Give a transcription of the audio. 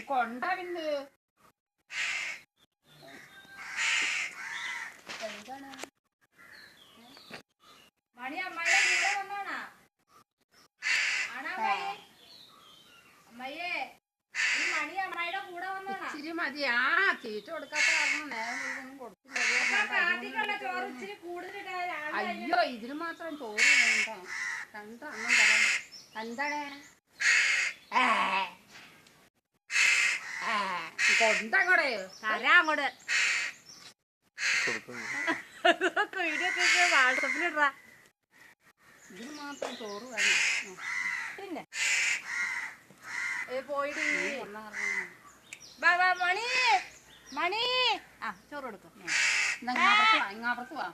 കൊണ്ടാവിണ്ട് എന്താണ് മണി അമ്മായി കൂടെ വന്നാണാ ആണാ അമ്മയ്യേ ഈ മണി അമ്മായിയുടെ കൂടെ വന്നാണാ ഇച്ചിരി മതി ആ തീറ്റ കൊടുക്കാത്ത കാരണം നേരം മുഴുവനും കൊടുത്തില്ല അയ്യോ ഇതിന് മാത്രം ചോറ് വേണ്ട രണ്ടെണ്ണം തരാം എന്താണ് കൊണ്ടങ്ങോടെ തരാ അങ്ങോട്ട് വീഡിയോ വാട്സപ്പിലിടാ ഇതിന് മാത്രം ചോറ് വേണം പിന്നെ പോയിട്ട് മണി മണി ആ ചോറ് കൊടുക്കും ഇങ്ങാപ്പുറത്ത് വാ